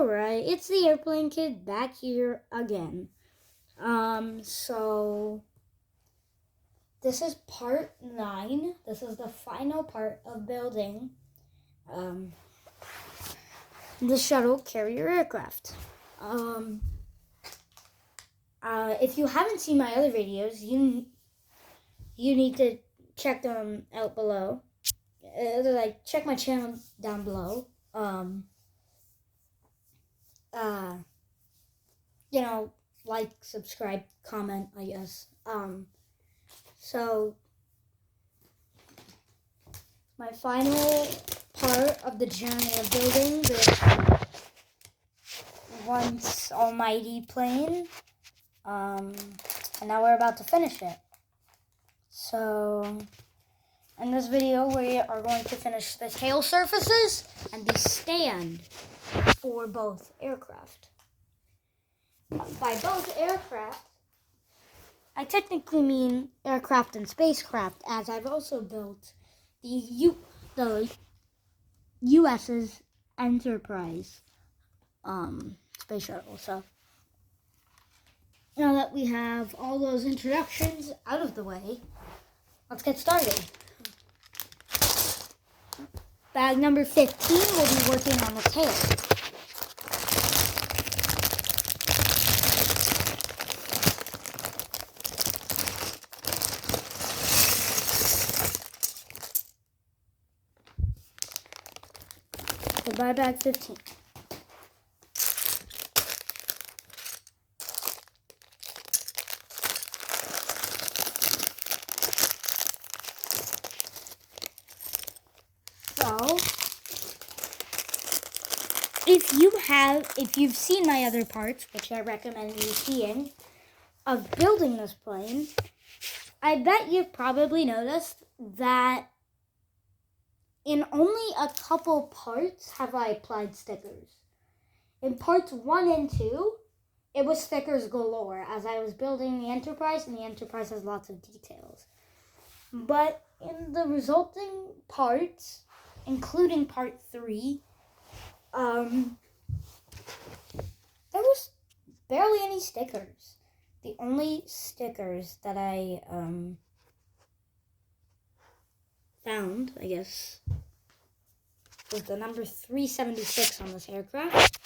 Alright, it's the Airplane Kid back here again. So this is part 9. This is the final part of building the shuttle carrier aircraft. If you haven't seen my other videos, you need to check them out below. Check my channel down below. Like, subscribe, comment, I guess. So my final part of the journey of building this once almighty plane. And now we're about to finish it. So in this video, we are going to finish the tail surfaces and the stand for both aircraft. By both aircraft, I technically mean aircraft and spacecraft, as I've also built the US's Enterprise space shuttle. So now that we have all those introductions out of the way, let's get started. Bag number 15 will be working on the tail. Goodbye, bag 15. So, if you've seen my other parts, which I recommend you seeing, of building this plane, I bet you've probably noticed that in only a couple parts have I applied stickers. In parts 1 and 2, it was stickers galore as I was building the Enterprise, and the Enterprise has lots of details. But in the resulting parts, including part 3, there was barely any stickers. The only stickers that I found, I guess, was the number 376 on this aircraft.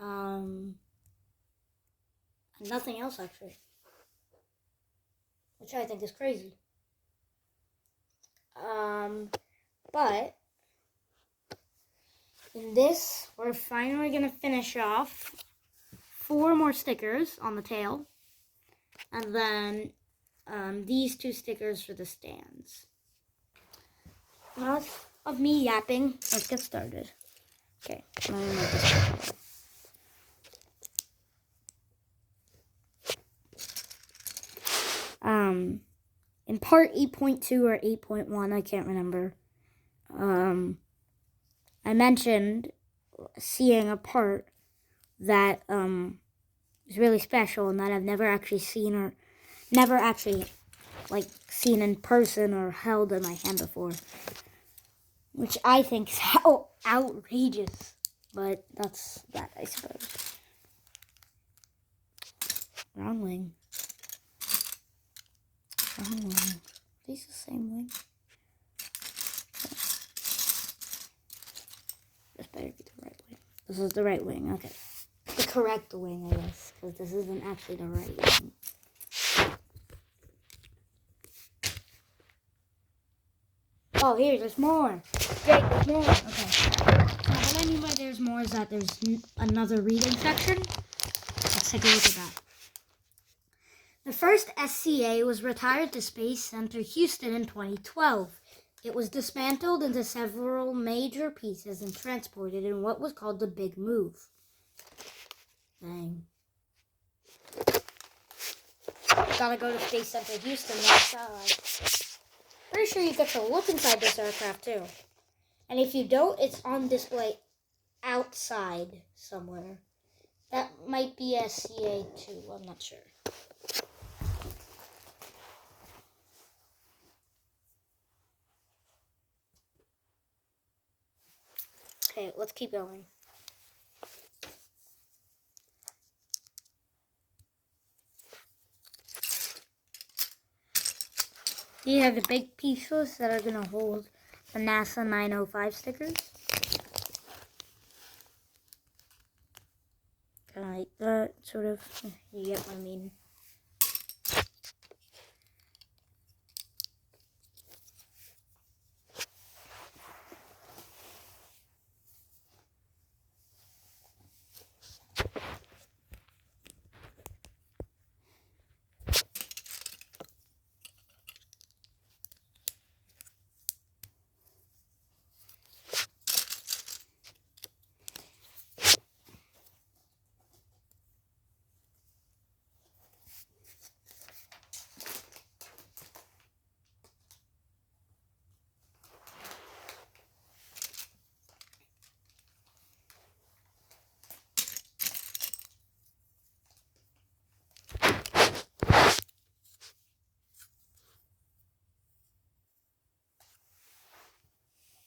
And nothing else, actually, which I think is crazy. But in this, we're finally going to finish off 4 more stickers on the tail, and then these 2 stickers for the stands. Enough of me yapping. Let's get started. Okay, I'm gonna make this. In part 8.2 or 8.1, I can't remember, I mentioned seeing a part that is really special and that I've never actually seen or never actually seen in person or held in my hand before, which I think is outrageous, but that's that, I suppose. Wrong wing. Wrong wing. Are these the same wing? This better be the right wing. This is the right wing, okay. The correct wing, I guess, because this isn't actually the right wing. Oh, here, there's more. Jake, there's more. Okay. So what I mean by there's more is that there's another reading section. Let's take a look at that. The first SCA was retired to Space Center Houston in 2012. It was dismantled into several major pieces and transported in what was called the Big Move. Dang. Gotta go to Space Center Houston outside. Pretty sure you get to look inside this aircraft too. And if you don't, it's on display outside somewhere. That might be SCA too, I'm not sure. Okay, let's keep going. These are the big pieces that are going to hold the NASA 905 stickers. Kind of like that, sort of. You get what I mean.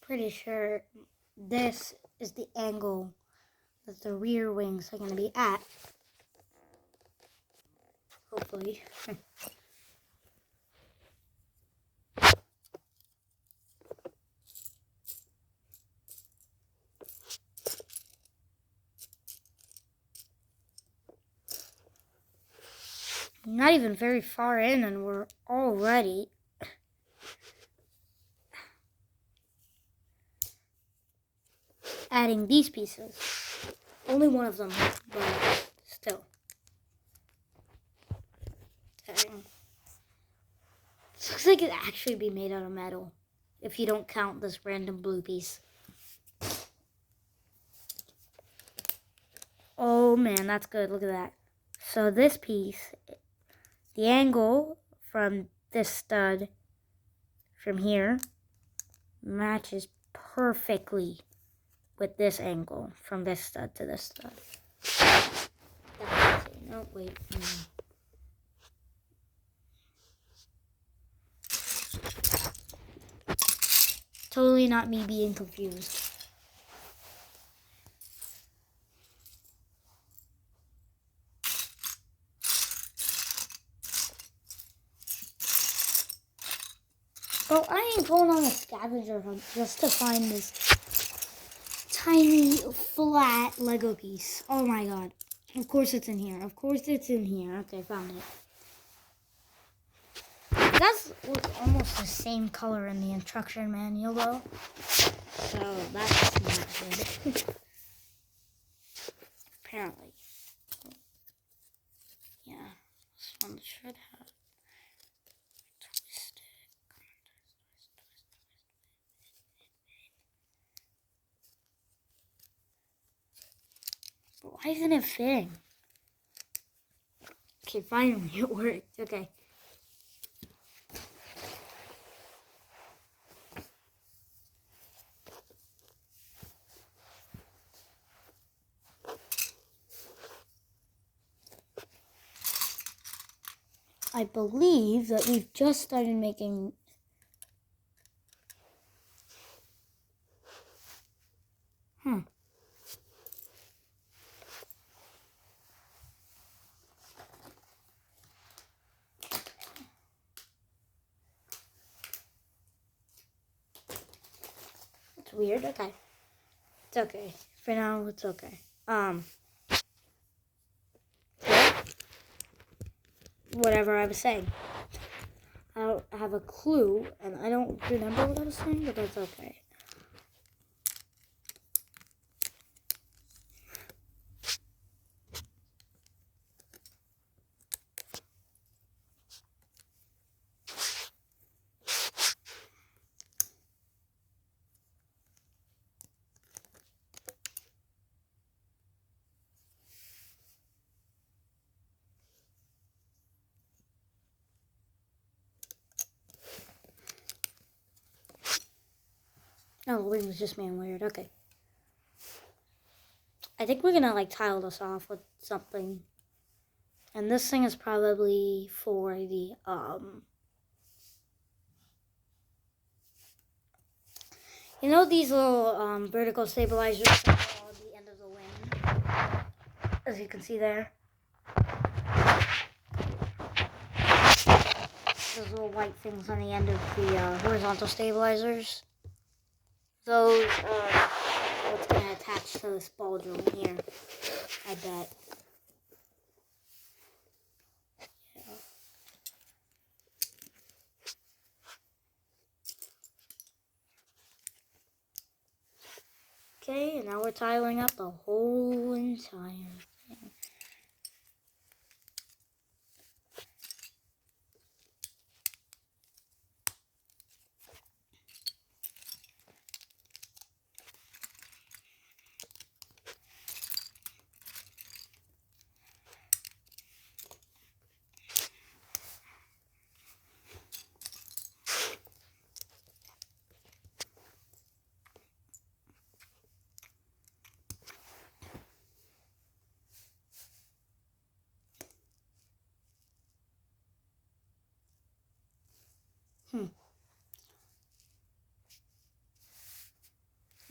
Pretty sure this is the angle that the rear wings are going to be at. Hopefully. Not even very far in and we're already adding these pieces. Only one of them, but still. Dang. This looks like it actually be made out of metal, if you don't count this random blue piece. Oh man, that's good. Look at that. So this piece, the angle from this stud from here matches perfectly with this angle from this stud to this stud. No, wait. Totally not me being confused. Well, I ain't going on a scavenger hunt just to find this tiny, flat Lego piece. Oh my god. Of course it's in here. Of course it's in here. Okay, found it. It does look almost the same color in the instruction manual, though. So that's not good. Apparently. Yeah, this one should have. Why isn't it fitting? Okay, finally it worked. Okay. I believe that we've just started making It's weird. Okay. It's okay. For now, it's okay. Whatever I was saying. I don't have a clue, and I don't remember what I was saying, but that's okay. Oh, the wing was just being weird. Okay. I think we're gonna like tile this off with something. And this thing is probably for the you know these little vertical stabilizers that are on the end of the wing? As you can see there. those little white things on the end of the horizontal stabilizers. Those are what's going to attach to this ball joint here, I bet. Yeah. Okay, and now we're tiling up the whole entire thing.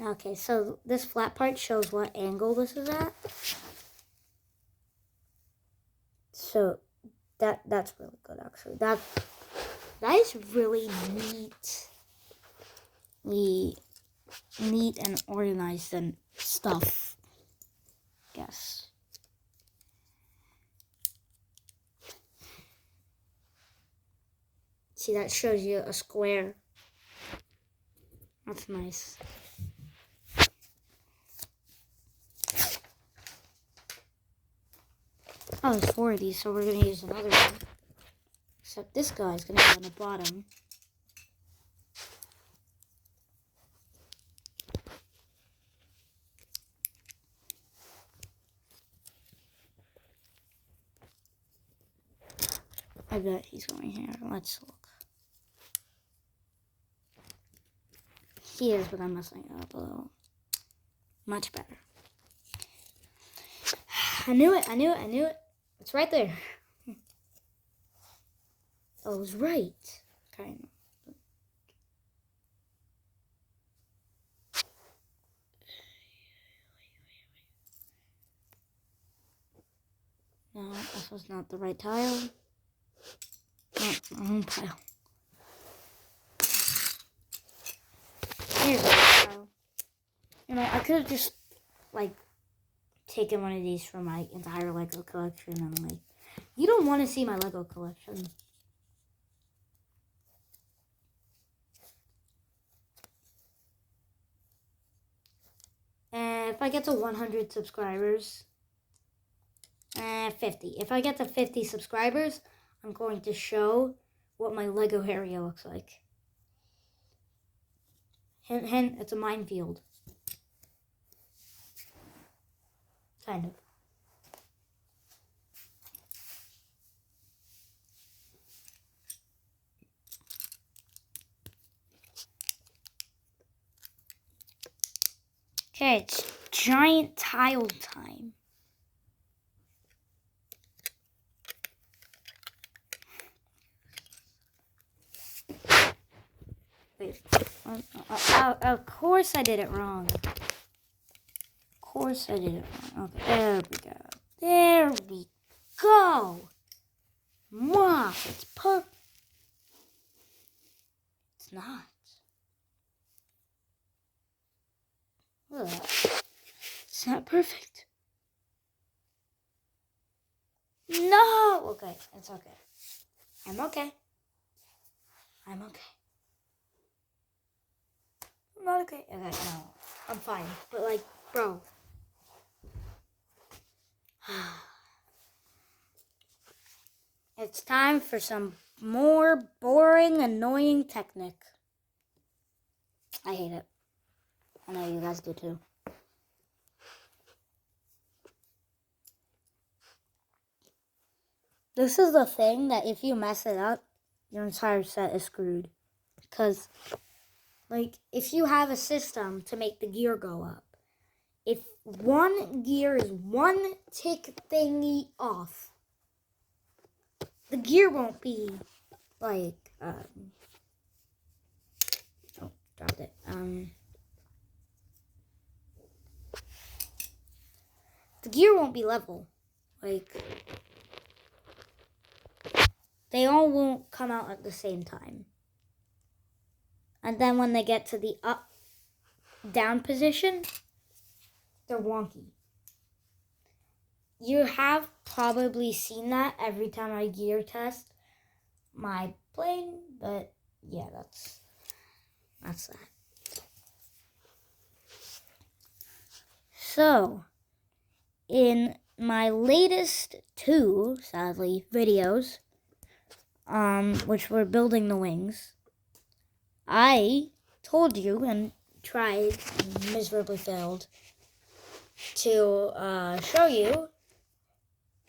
Okay, so this flat part shows what angle this is at. So that's really good, actually. That is really neat and organized and stuff. Yes. See, that shows you a square. That's nice. Oh, there's 4 of these, so we're going to use another one. Except this guy's going to be on the bottom. I bet he's going here. Let's look. He is, but I'm messing it up a little. Much better. I knew it. It's right there. Oh, I was right. Kind of. No, this was not the right tile. No, wrong tile. Here's the right tile. You know, I could have just, like, taken one of these from my entire Lego collection and, like, you don't want to see my Lego collection. And if I get to 100 subscribers, 50. If I get to 50 subscribers, I'm going to show what my Lego area looks like. Hint, hint, it's a minefield. Kind of. Okay, it's giant tile time. Wait, of course I did it wrong. Of course I did it wrong. Okay, there we go. There we go. Mwah, it's perfect. It's not. Ugh. It's not perfect. No! Okay, it's okay. I'm okay. I'm okay. I'm not okay. Okay, no. I'm fine. But, like, bro. It's time for some more boring, annoying technique. I hate it. I know you guys do too. This is the thing that if you mess it up, your entire set is screwed. Because, like, if you have a system to make the gear go up, if one gear is one tick thingy off, the gear won't be, like, oh, dropped it. The gear won't be level. Like, they all won't come out at the same time. And then when they get to the up, down position, they're wonky. You have probably seen that every time I gear test my plane, but yeah, that's that. So, in my latest 2, sadly, videos, which were building the wings, I told you and tried and miserably failed to show you.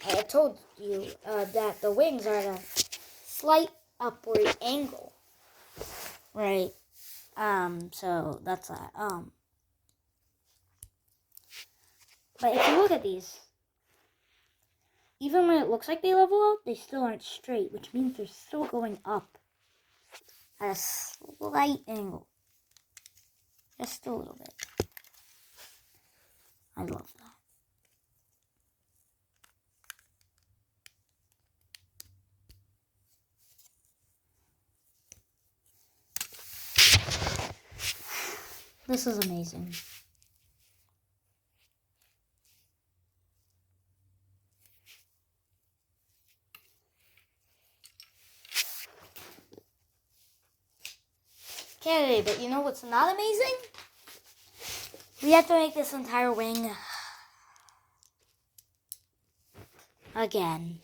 I told you that the wings are at a slight upward angle, right? So that's that. But if you look at these, even when it looks like they level out, they still aren't straight, which means they're still going up at a slight angle. Just a little bit. I love that. This is amazing. Okay, but you know what's not amazing? We have to make this entire wing again.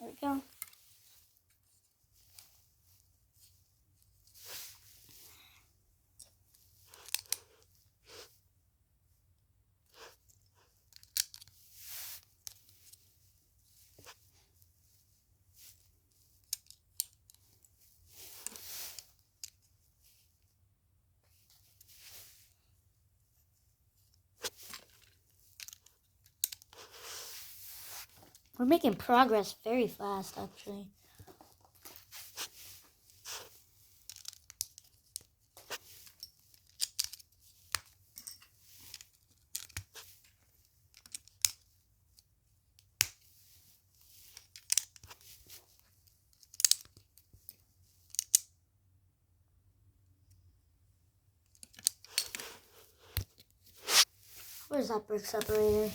There we go. We're making progress very fast, actually. Where's that brick separator?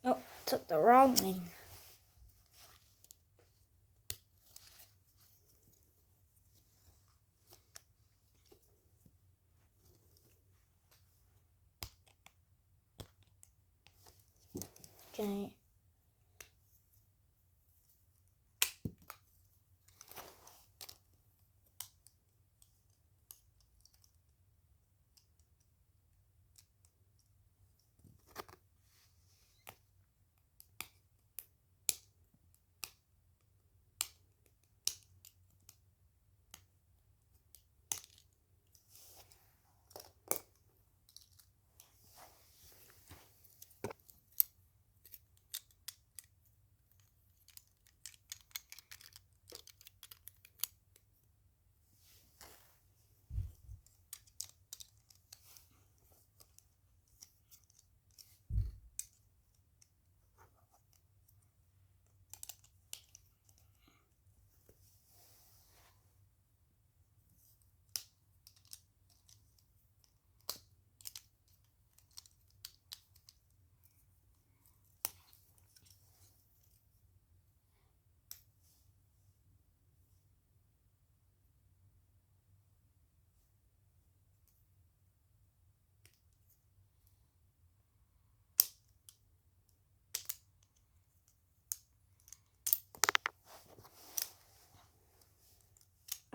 Oh, took the wrong thing. Okay.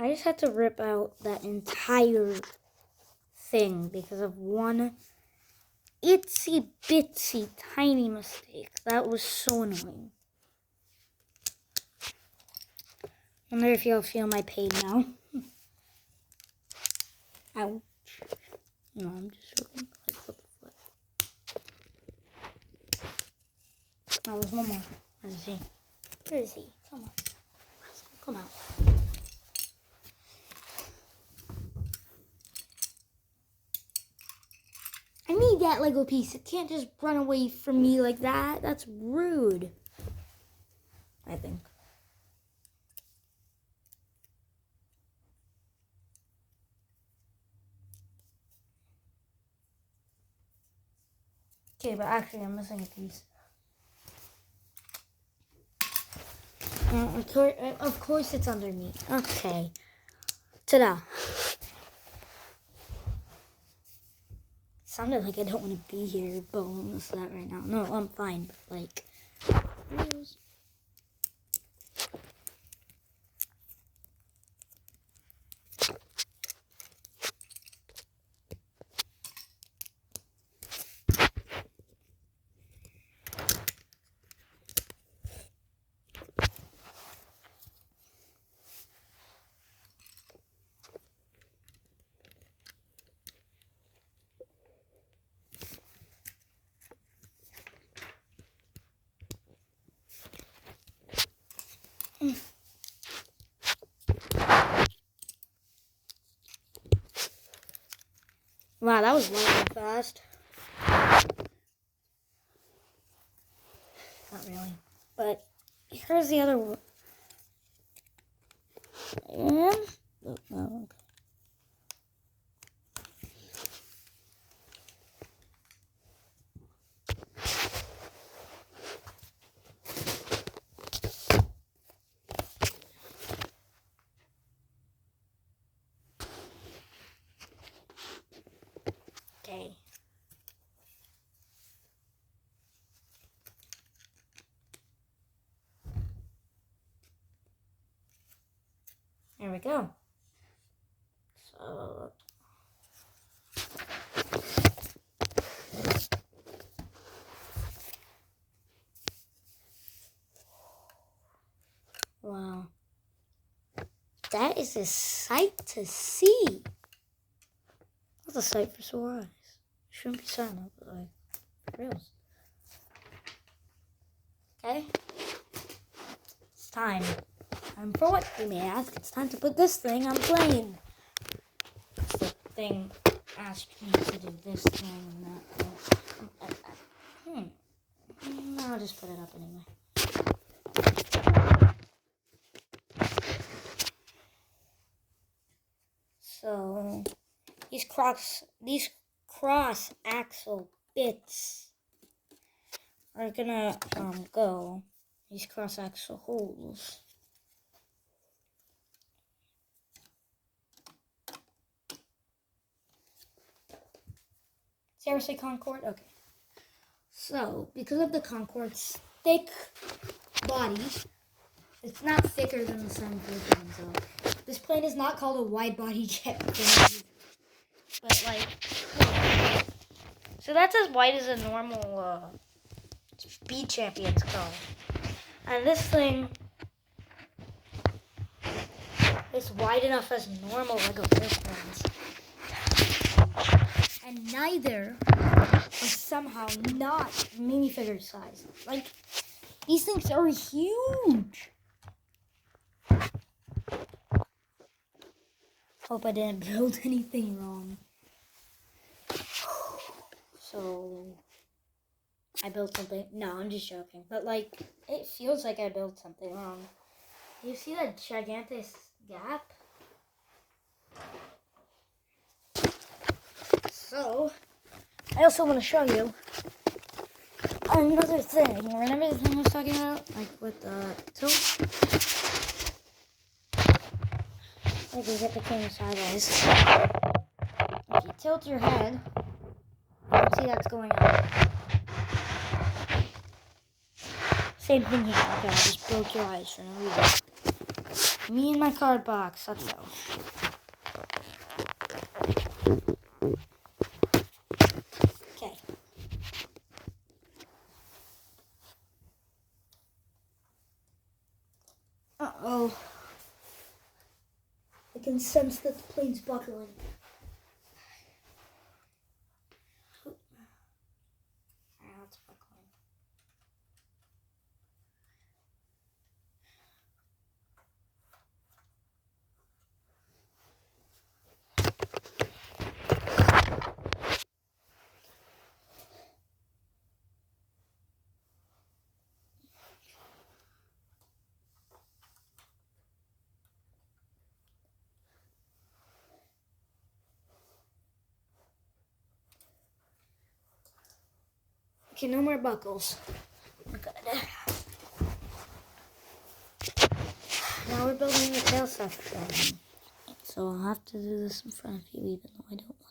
I just had to rip out that entire thing because of one itsy bitsy tiny mistake. That was so annoying. I wonder if you'll feel my pain now. Ouch. No, I'm just joking. Like, what the fuck? Oh, there's one more. Where is he? Where is he? Come on. Come out. I need that Lego piece. It can't just run away from me like that. That's rude. I think. Okay, but actually I'm missing a piece. Of course it's under me. Okay. Ta-da. Sounded like I don't want to be here, bonus that right now. No, I'm fine, but like... Wow, that was lightning fast. Not really. But here's the other one. And... Oh, okay. Okay. There we go. So... Wow. That is a sight to see. That's a sight for sore eyes. Shouldn't be silent, but like, for reals. Okay. It's time. For what, you may ask? It's time to put this thing on the plane. The thing asked me to do this thing and that thing. I'll just put it up anyway. So these cross axle bits are gonna go. These cross axle holes. Seriously, Concorde? Okay. So, because of the Concorde's thick body, it's not thicker than the 747, so this plane is not called a wide-body jet plane. But, like, so that's as wide as a normal speed champion's car. And this thing is wide enough as normal Lego airplanes. And neither are somehow not minifigure size. Like, these things are huge. Hope I didn't build anything wrong. So, I built something. No, I'm just joking. But, like, it feels like I built something wrong. You see that gigantic gap? So, I also want to show you another thing. Remember the thing I was talking about? Like with the tilt? Like you get the camera sideways. If you tilt your head, you can see that's going up. Same thing here. Okay, I just broke your eyes for no reason. Me and my card box. Let's go. Okay. Uh-oh. I can sense that the plane's buckling. It's buckling. Okay, no more buckles. We're good. Now we're building the tail section. So I'll have to do this in front of you even though I don't want to.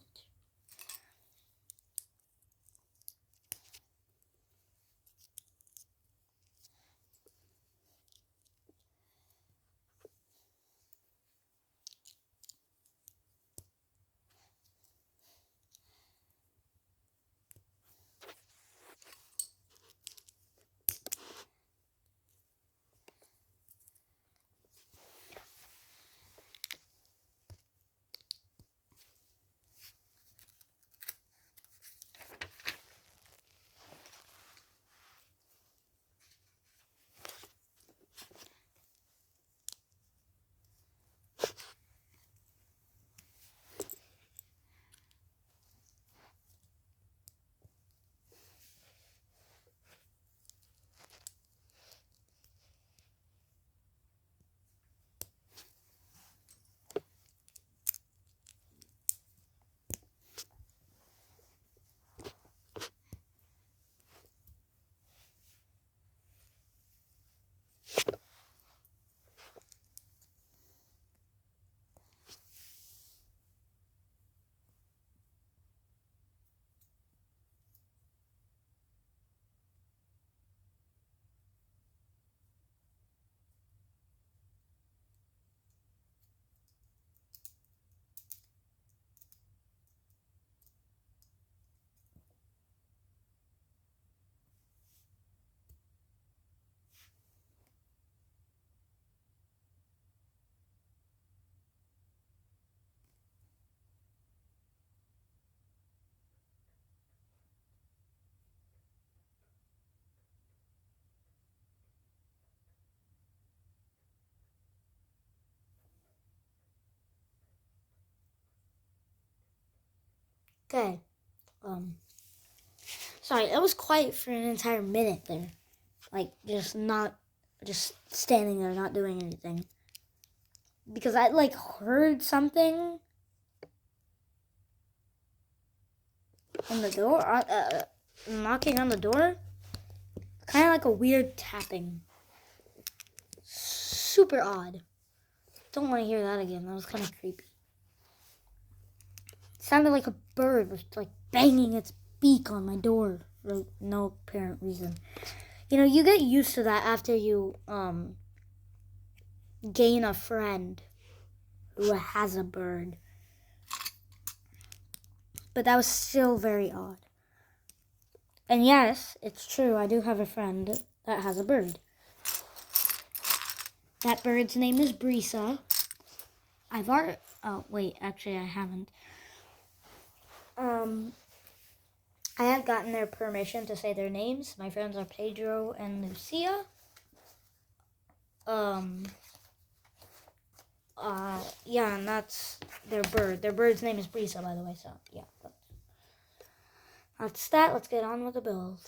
Okay. Sorry, it was quiet for an entire minute there. Like, just standing there, not doing anything. Because I, like, heard something on the door, knocking on the door. Kind of like a weird tapping. Super odd. Don't want to hear that again. That was kind of creepy. It sounded like a bird was, like, banging its beak on my door for no apparent reason. You know, you get used to that after you gain a friend who has a bird. But that was still very odd. And yes, it's true, I do have a friend that has a bird. That bird's name is Brisa. Actually I haven't. I have gotten their permission to say their names. My friends are Pedro and Lucia. Yeah, and that's their bird. Their bird's name is Brisa, by the way, so yeah. That's that. Let's get on with the build.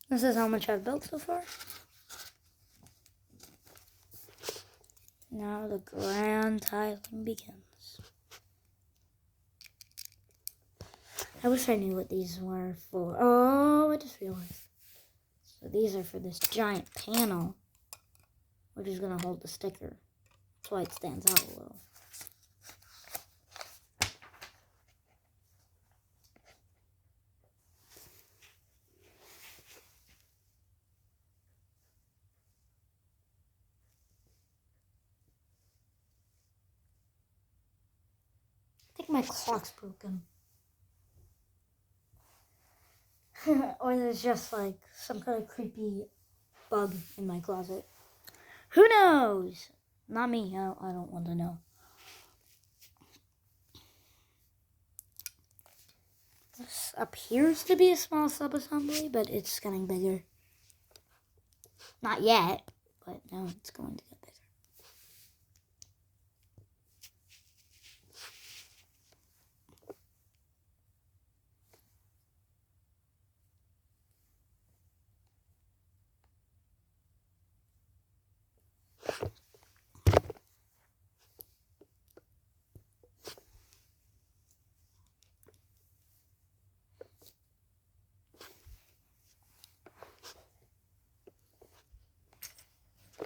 This is how much I've built so far. Now the grand tiling begins. I wish I knew what these were for. Oh, I just realized. So these are for this giant panel, which is going to hold the sticker. That's why it stands out a little. I think my clock's broken. Or there's just like some kind of creepy bug in my closet. Who knows? Not me. I don't want to know. This appears to be a small subassembly, but it's getting bigger. Not yet, but now it's going to get bigger.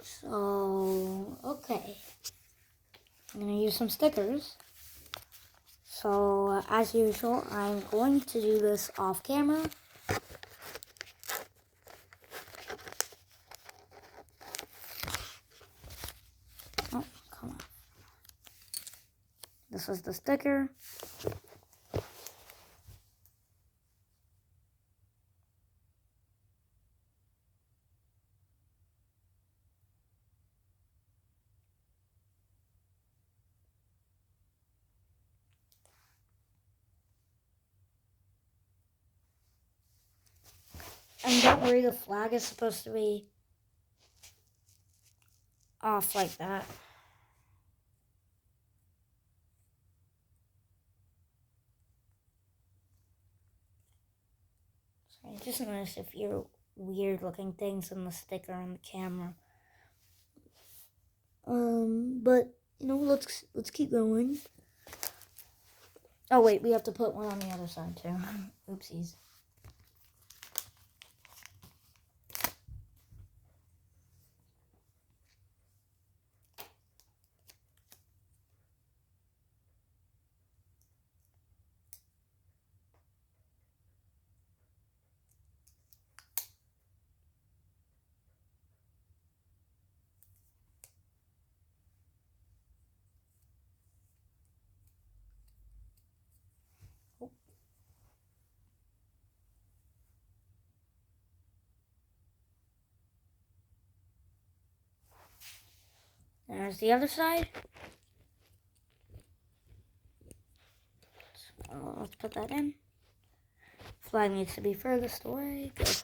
So, okay. I'm going to use some stickers. So, as usual, I'm going to do this off camera. Oh, come on. This is the sticker. And don't worry, the flag is supposed to be off like that. So I just noticed a few weird looking things in the sticker on the camera. But you know, let's keep going. Oh wait, we have to put one on the other side too. Oopsies. There's the other side. So let's put that in. Flag needs to be furthest away. Good.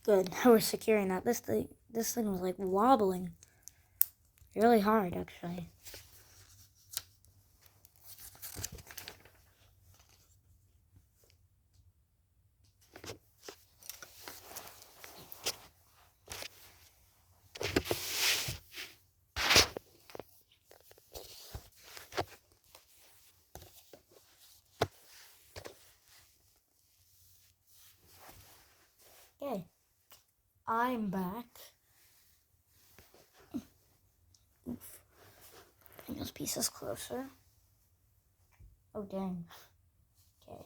Good. Now we're securing that. This thing was like wobbling. Really hard, actually. Okay. I'm back. Oof. Bring those pieces closer. Oh, dang. Okay.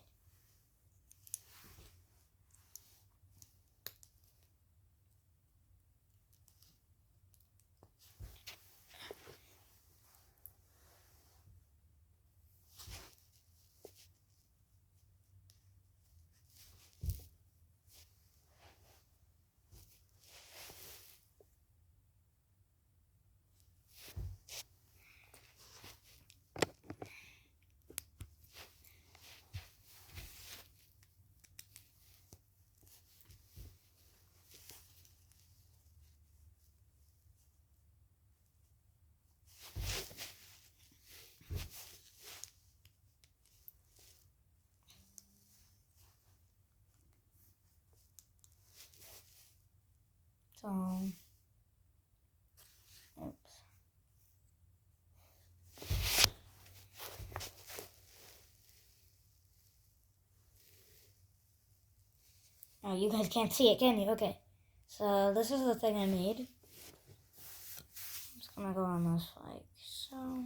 So Oh, you guys can't see it, can you? Okay. So this is the thing I made. I'm just gonna go on this like so.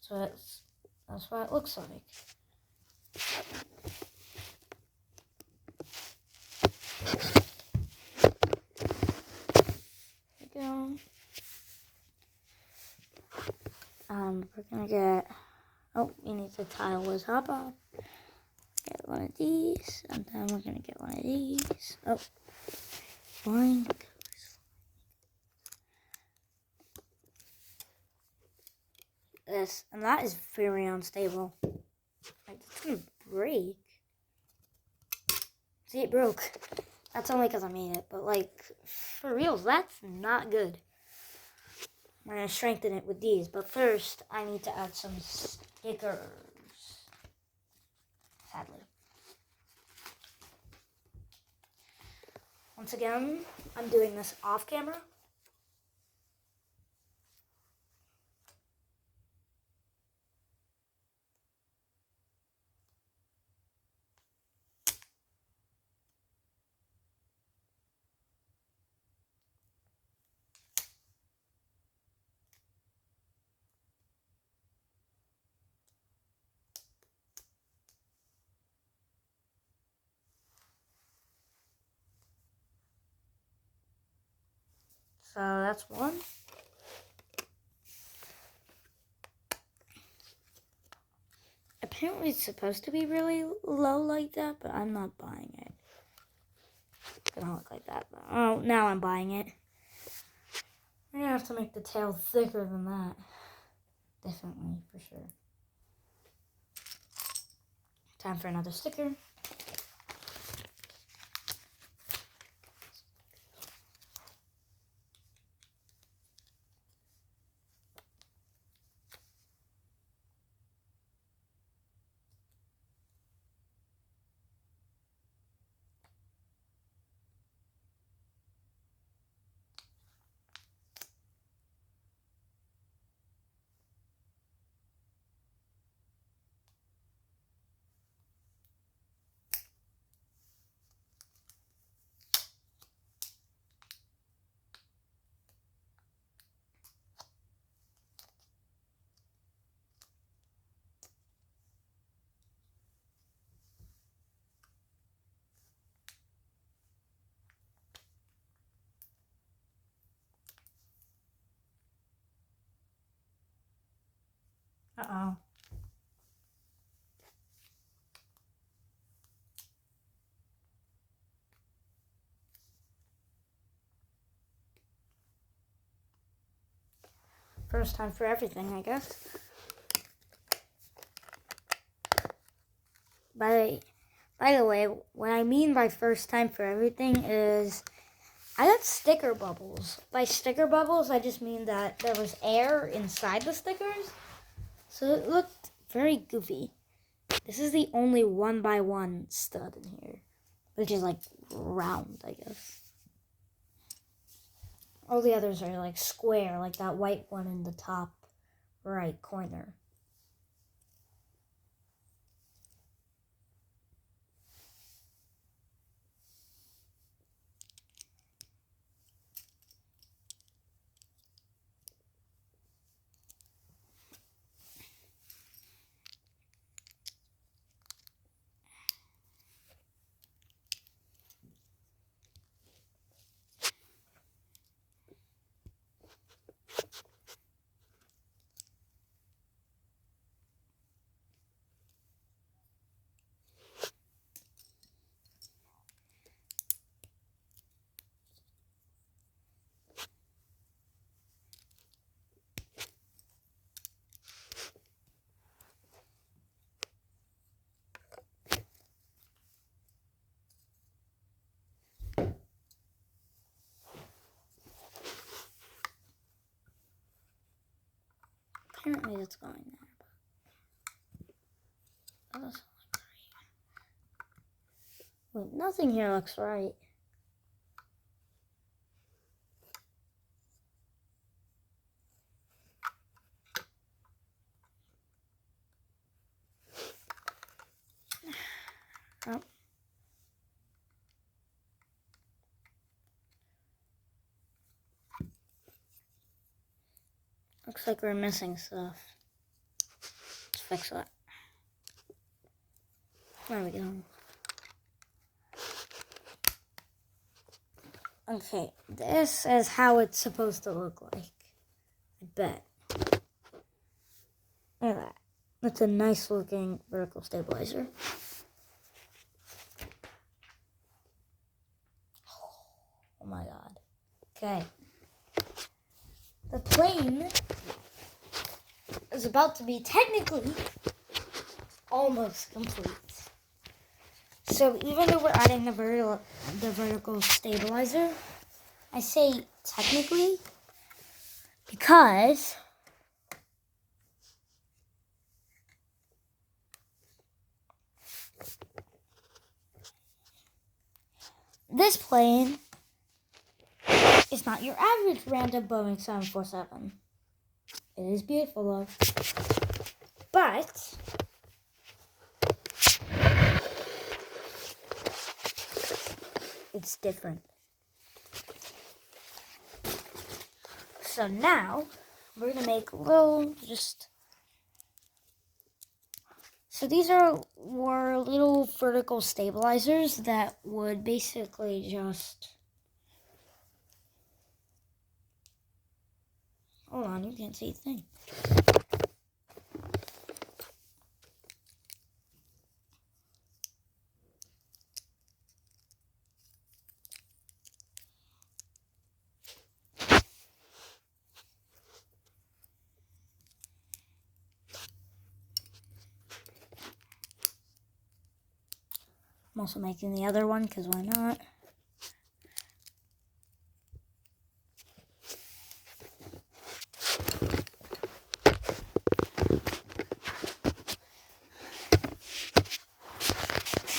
So that's what it looks like. There we go. We're gonna get. Oh, we need to tile this top off. Get one of these, and then we're gonna get one of these. Oh, blank. This, and that is very unstable. Like, it's gonna break. See, it broke. That's only because I made it, but like, for reals, that's not good. I'm gonna strengthen it with these, but first, I need to add some stickers. Sadly. Once again, I'm doing this off camera. So that's one. Apparently it's supposed to be really low like that, but I'm not buying it. It's gonna look like that. Oh, now I'm buying it. I'm gonna have to make the tail thicker than that. Definitely, for sure. Time for another sticker. Uh-oh. First time for everything, I guess. By the way, what I mean by first time for everything is I got sticker bubbles. By sticker bubbles, I just mean that there was air inside the stickers, so it looked very goofy. This is the only 1x1 stud in here, which is like round, I guess. All the others are like square, like that white one in the top right corner. Apparently it's going there, but that doesn't look right. Wait, nothing here looks right. Looks like we're missing stuff. Let's fix that. There we go. Okay, this is how it's supposed to look like. I bet. Look at that. That's a nice looking vertical stabilizer. Oh my god. Okay. The plane is about to be technically almost complete. So even though we're adding the vertical stabilizer, I say technically because this plane is not your average random Boeing 747. It is beautiful though. But it's different. So now we're gonna make so these were little vertical stabilizers that would basically just, hold on, you can't see a thing. I'm also making the other one because why not?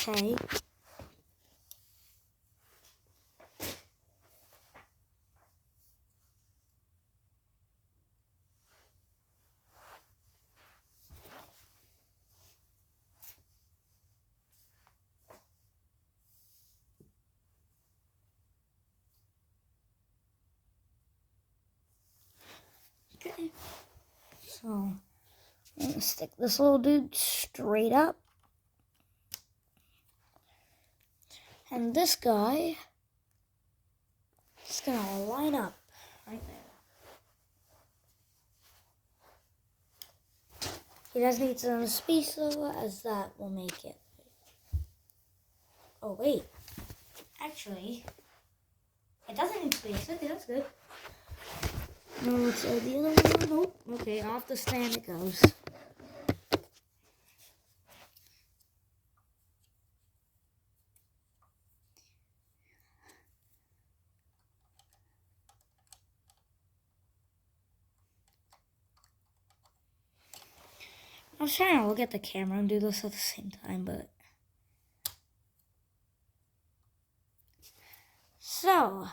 Okay. Okay. So I'm gonna stick this little dude straight up. And this guy is gonna line up right there. He does need some space though, as that will make it. Oh wait, actually, it doesn't need space. Okay, that's good. No, let's add the other one. Nope. Okay, off the stand it goes. I was trying to look at the camera and do this at the same time, but... So...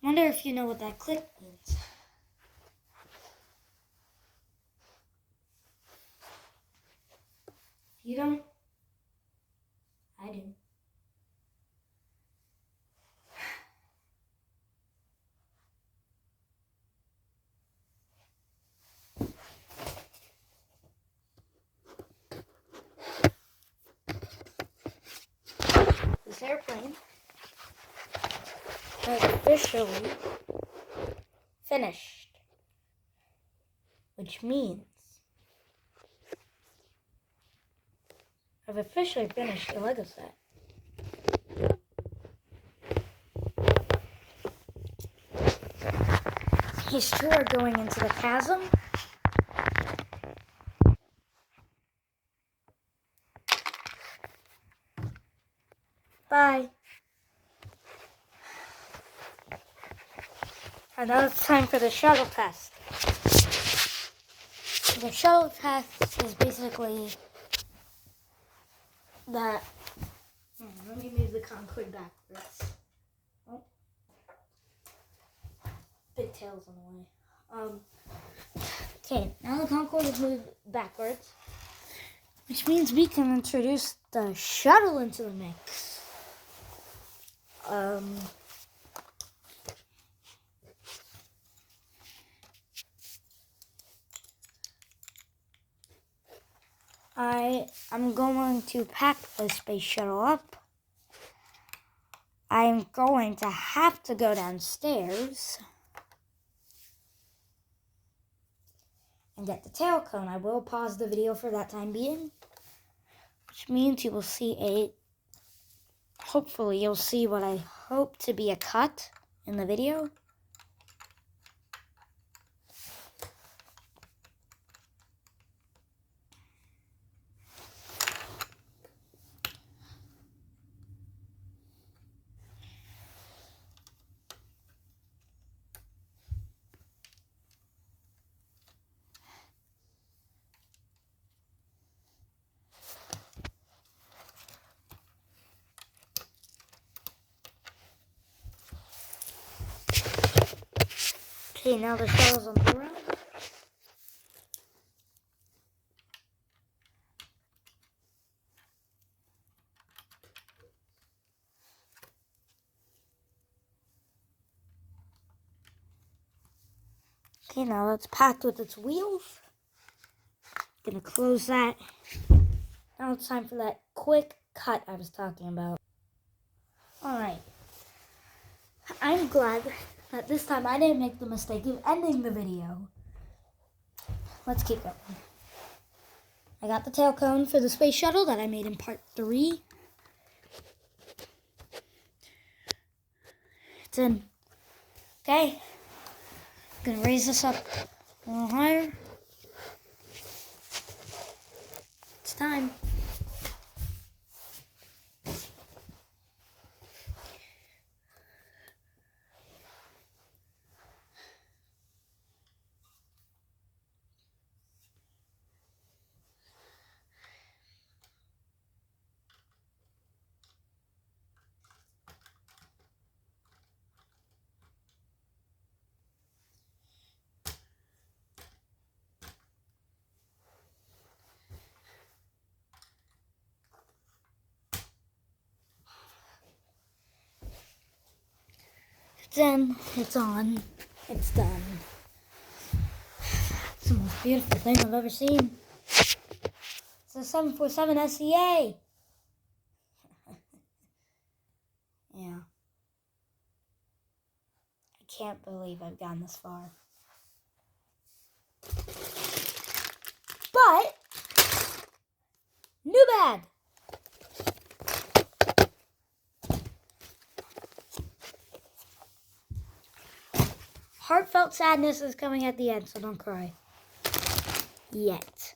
wonder if you know what that click means. You don't? I do. This airplane has officially finished, which means I've officially finished the Lego set. These two are going into the chasm. Bye. And now it's time for the shuttle test. The shuttle test is basically that. Let me move the Concorde backwards. Oh. Big tail's on the way. Okay, now the Concorde is moved backwards, which means we can introduce the shuttle into the mix. I'm going to pack the space shuttle up. I'm going to have to go downstairs and get the tail cone. I will pause the video for that time being, which means you will see hopefully you'll see what I hope to be a cut in the video. Okay, now the shuttle's on the ground. Okay, now it's packed with its wheels. Gonna close that. Now it's time for that quick cut I was talking about. Alright. I'm glad that this time I didn't make the mistake of ending the video. Let's keep going. I got the tail cone for the space shuttle that I made in part 3. It's in. Okay. I'm gonna raise this up a little higher. It's time. It's in, it's on, it's done. It's the most beautiful thing I've ever seen. It's a 747 SEA. Yeah. I can't believe I've gone this far. But, new bag. Heartfelt sadness is coming at the end, so don't cry. Yet.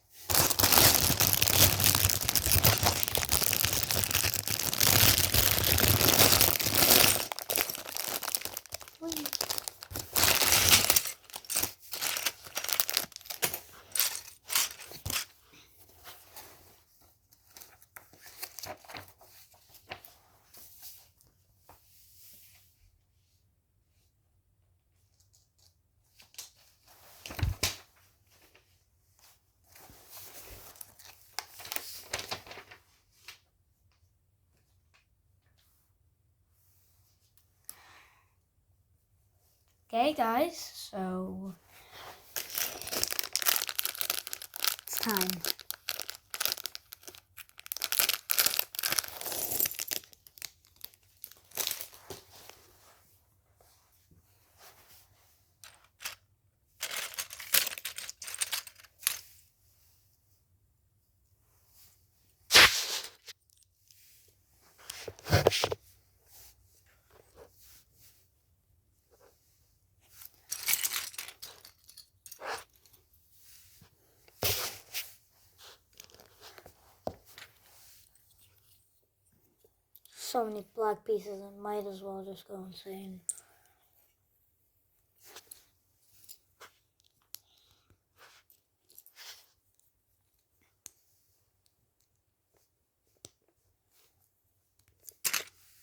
Okay, guys, so it's time. So many black pieces, I might as well just go insane.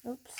Oops.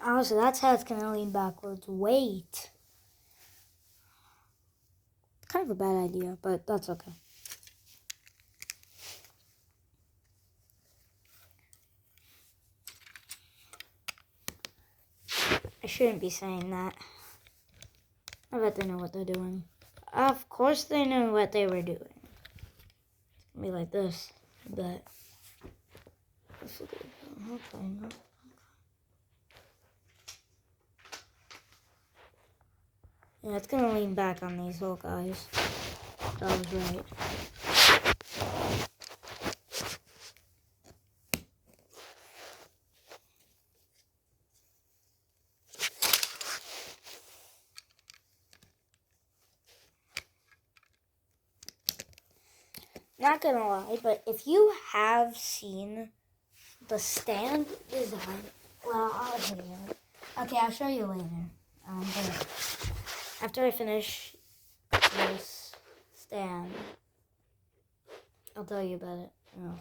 Oh, so that's how it's gonna lean backwards. Wait. Kind of a bad idea, but that's okay. I shouldn't be saying that. I bet they know what they're doing. Of course they knew what they were doing. It's gonna be like this, I bet. Okay. Yeah, it's gonna lean back on these little guys. That was right. Not gonna lie, but if you have seen the stand design, well, I'll show you. Okay, I'll show you later. But after I finish this stand, I'll tell you about it. Oh.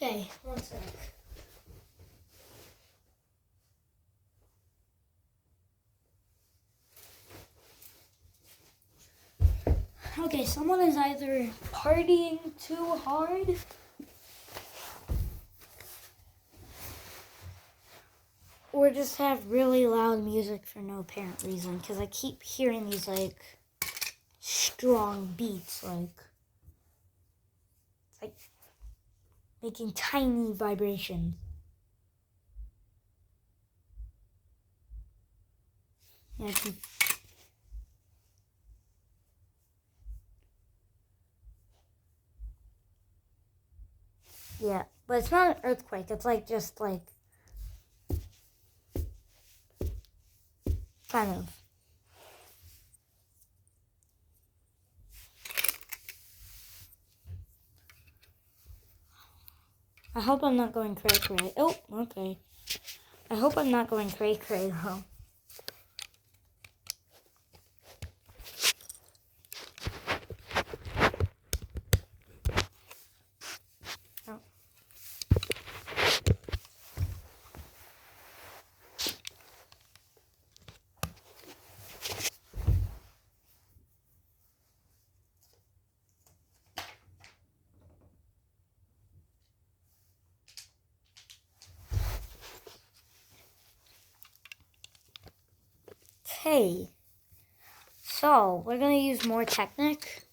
Okay, one sec. Okay, someone is either partying too hard or just have really loud music for no apparent reason, because I keep hearing these, like, strong beats, like making tiny vibrations. Yeah, yeah, but it's not an earthquake. It's like just like kind of. I hope I'm not going cray cray. Oh, okay. I hope I'm not going cray cray though. Oh. Okay. So we're gonna use more Technic.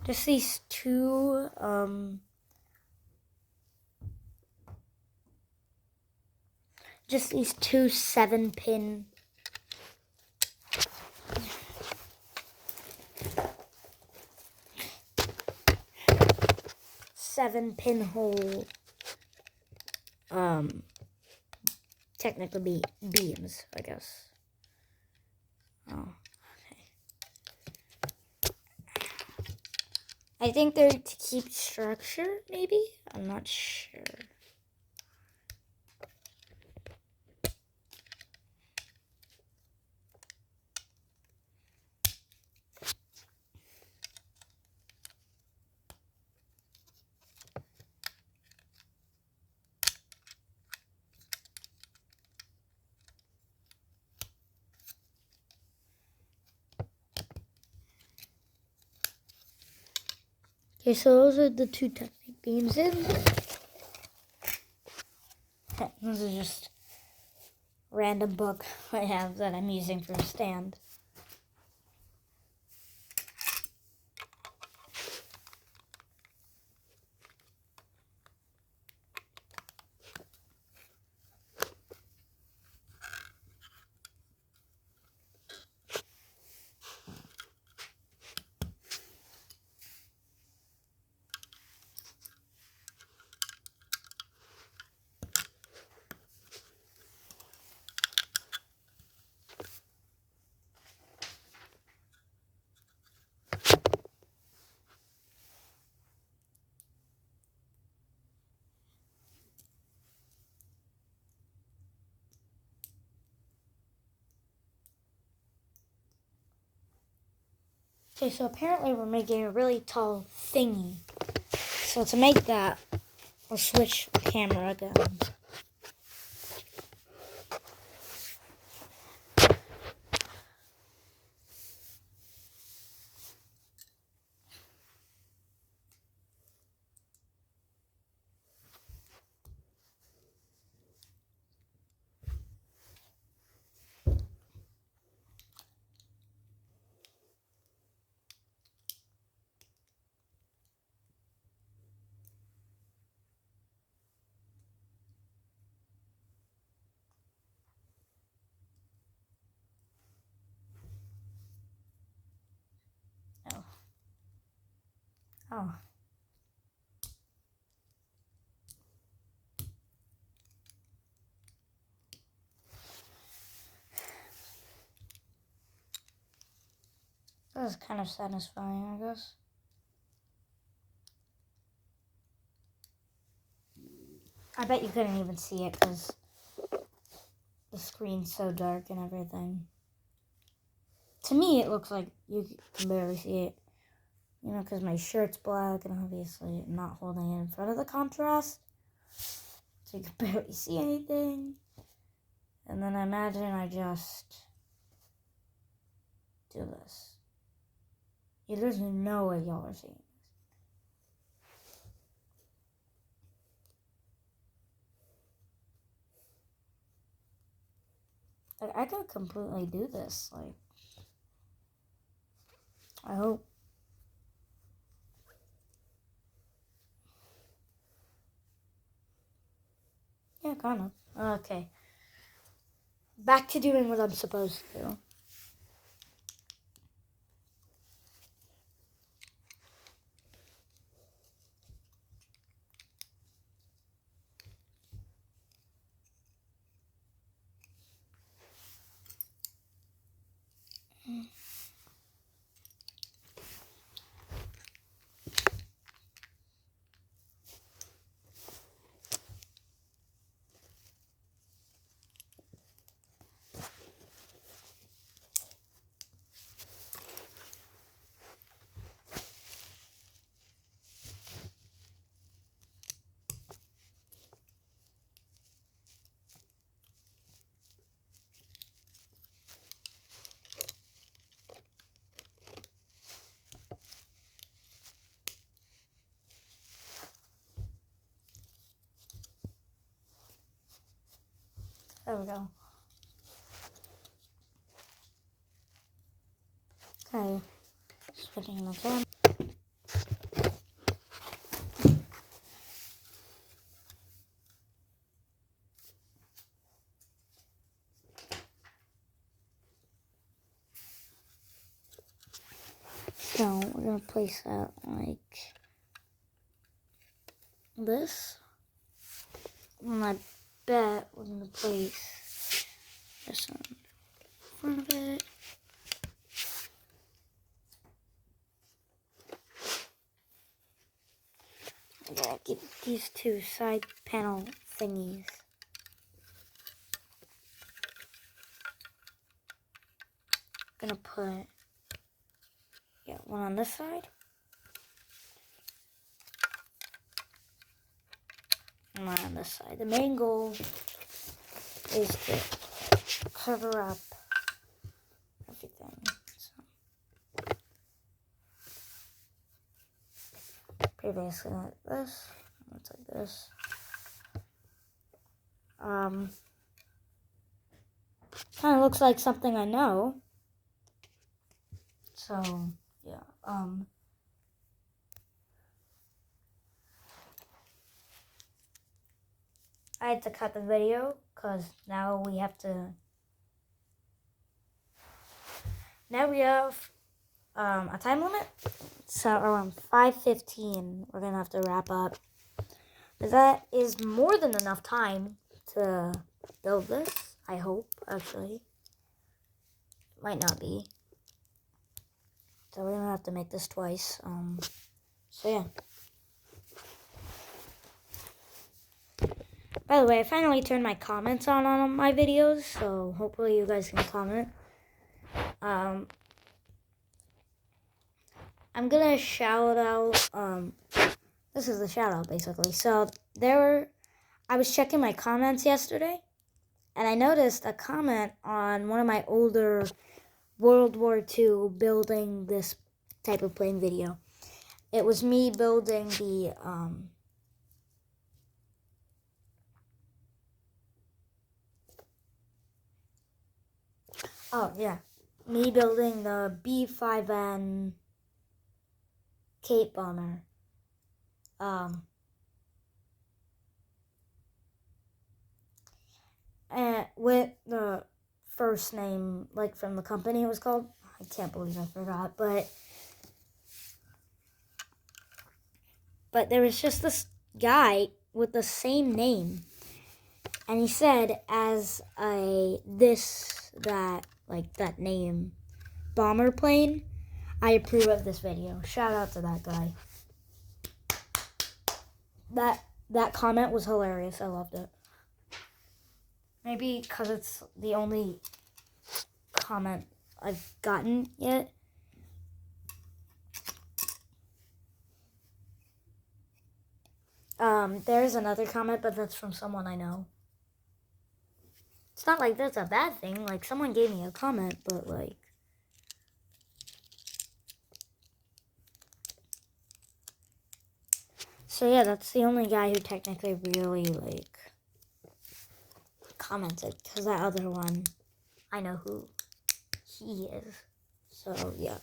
Just these two just these two 7-pin hole technically beams, I guess. Oh, okay. I think they're to keep structure, maybe? I'm not sure. Okay, so those are the two technique beams in. This is just a random book I have that I'm using for a stand. Okay, so apparently we're making a really tall thingy. So to make that, we'll switch camera again. Oh. That was kind of satisfying, I guess. I bet you couldn't even see it because the screen's so dark and everything. To me, it looks like you can barely see it. You know, because my shirt's black and obviously I'm not holding it in front of the contrast. So you can barely see anything. And then I imagine I just do this. Yeah, there's no way y'all are seeing this. Like, I could completely do this. Like, I hope. Yeah, kind of. Okay. Back to doing what I'm supposed to do. There we go. Okay. Switching the camera. So we're gonna place that like this. And I bet we're gonna place this one in front of it. I gotta get these two side panel thingies. Gonna put one on this side. And one on this side. The main goal is to cover up everything. So. you're basically like this. It's like this. Kind of looks like something I know. So, yeah. I had to cut the video because now we have a time limit. So around 5:15, we're gonna have to wrap up. But that is more than enough time to build this. I hope, actually. Might not be. So we're gonna have to make this twice. So yeah. By the way, I finally turned my comments on my videos, so hopefully you guys can comment. I'm gonna shout out, this is the shout out basically. So I was checking my comments yesterday, and I noticed a comment on one of my older World War II building this type of plane video. It was me building the, me building the B-5N Cape bomber. And with the first name, like from the company it was called. I can't believe I forgot, but there was just this guy with the same name. And he said, as that name, bomber plane, I approve of this video. Shout out to that guy. That comment was hilarious. I loved it. Maybe because it's the only comment I've gotten yet. There's another comment, but that's from someone I know. It's not like that's a bad thing. Like, someone gave me a comment, but like... So yeah, that's the only guy who technically really, like, commented. Because that other one, I know who he is. So, yeah.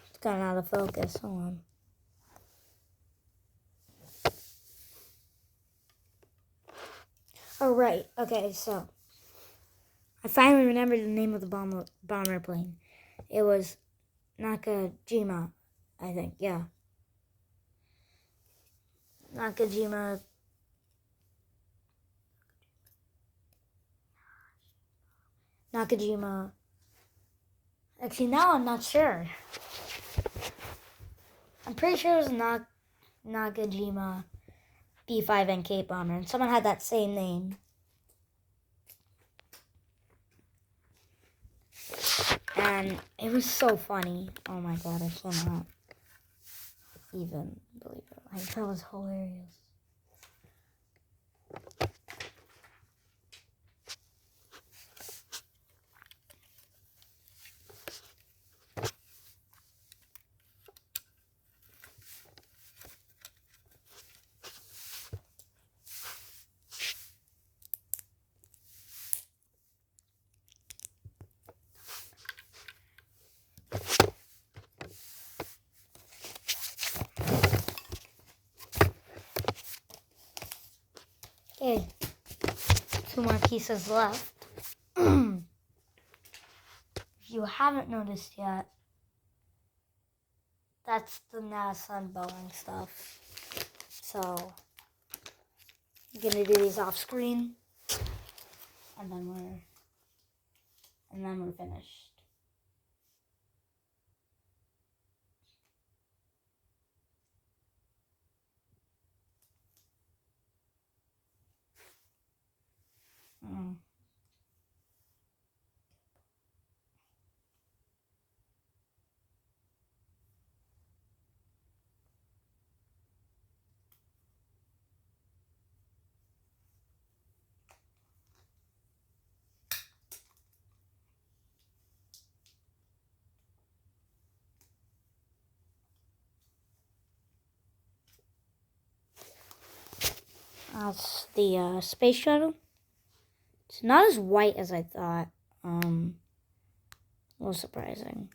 It's gotten out of focus. Hold on. Oh, right. Okay, so I finally remembered the name of the bomber plane. It was Nakajima, I think. Yeah. Nakajima. Actually, now I'm not sure. I'm pretty sure it was Nakajima B-5N Cape bomber, and someone had that same name. And it was so funny. Oh my god, I cannot even believe it. Like, that was hilarious. Okay, 2 more pieces left. If you haven't noticed yet, that's the NASA and Boeing stuff. So, I'm gonna do these off screen, and then we're finished. That's the space shuttle. It's not as white as I thought. A little surprising.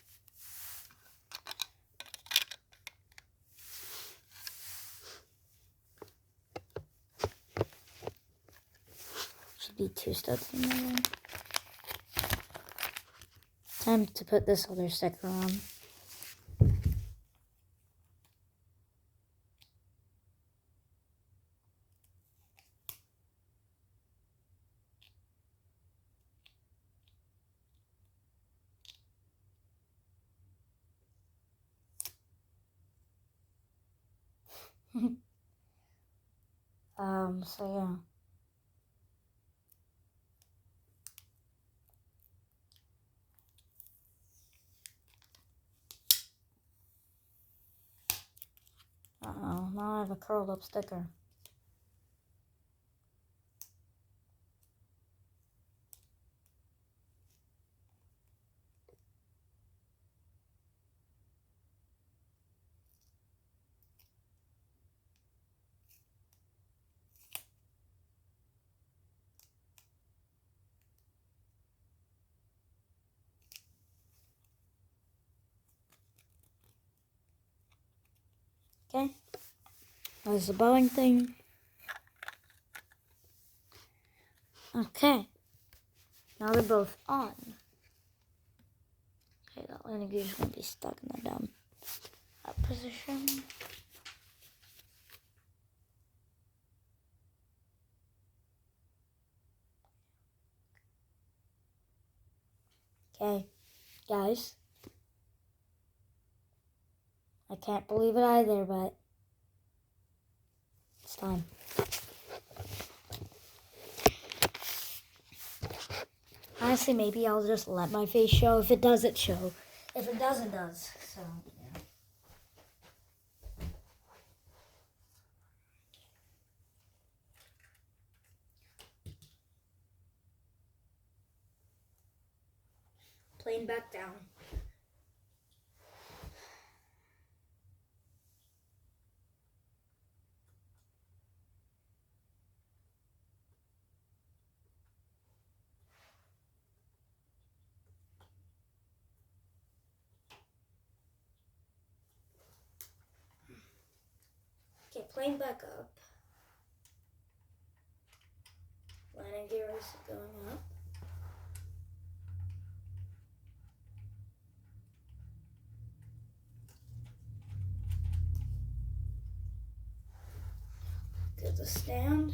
Should be 2 studs in there. Time to put this other sticker on. So yeah. Uh-oh, now I have a curled up sticker. Okay. There's the Boeing thing. Okay. Now they're both on. Okay, that landing gear is going to be stuck in the down up position. Okay, guys. I can't believe it either, but it's time. Honestly, maybe I'll just let my face show. If it does, it show. If it does, it does. So, yeah. Plane back down. Okay, plane back up. Landing gear is going up. Get the stand.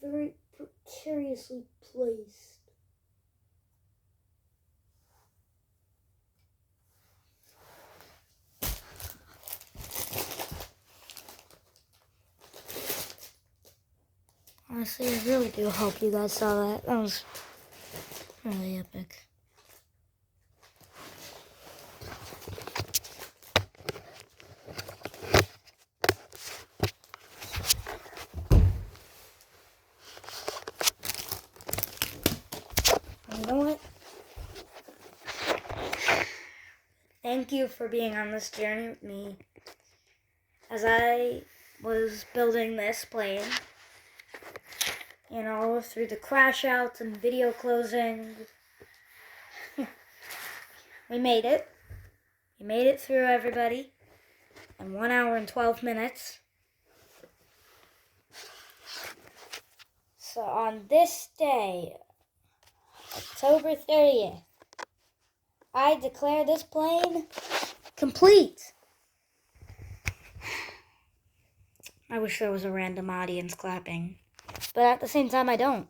Very precariously placed. Honestly, I really do hope you guys saw that. That was really epic. You know what? Thank you for being on this journey with me as I was building this plane. You know, through the crash outs and video closing. We made it. We made it through, everybody, in 1 hour and 12 minutes. So on this day, October 30th, I declare this plane complete. I wish there was a random audience clapping. But at the same time, I don't.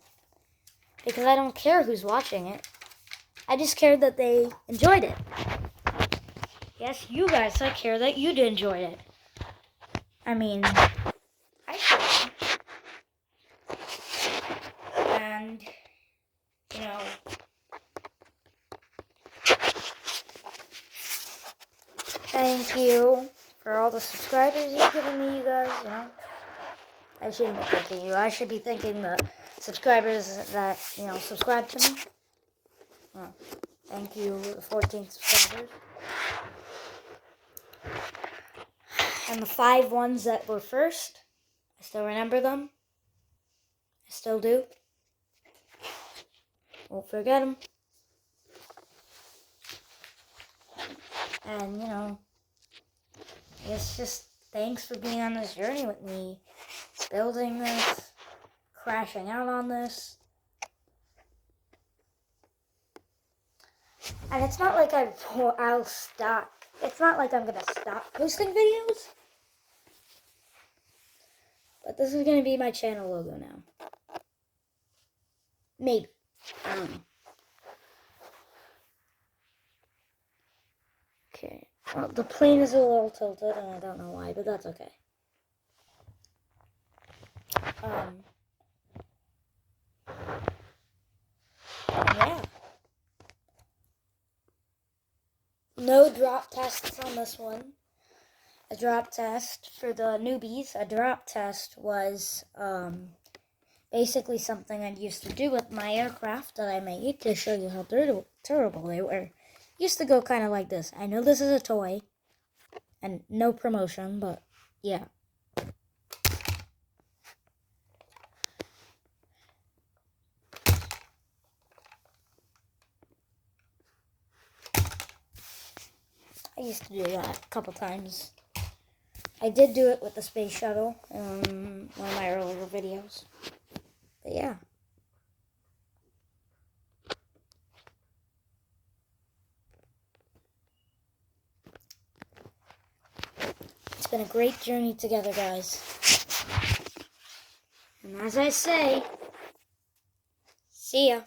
Because I don't care who's watching it. I just care that they enjoyed it. Yes, you guys, I care that you enjoyed it. I mean, I should. And, you know, thank you for all the subscribers you've given me, you guys, you know. I shouldn't be thanking you. I should be thanking the subscribers that, subscribe to me. Well, thank you, 14 subscribers. And the 5 ones that were first, I still remember them. I still do. Won't forget them. And, it's just thanks for being on this journey with me. Building this, crashing out on this. And it's not like I'll stop. It's not like I'm going to stop posting videos. But this is going to be my channel logo now. Maybe. I don't know. Okay. Well, the plane is a little tilted, and I don't know why, but that's okay. Yeah. No drop tests on this one. A drop test for the newbies. A drop test was basically something I used to do with my aircraft that I made to show you how durable they were. Used to go kind of like this. I know this is a toy and no promotion, but yeah. I used to do that a couple times. I did do it with the space shuttle in one of my earlier videos. But yeah. It's been a great journey together, guys. And as I say, see ya.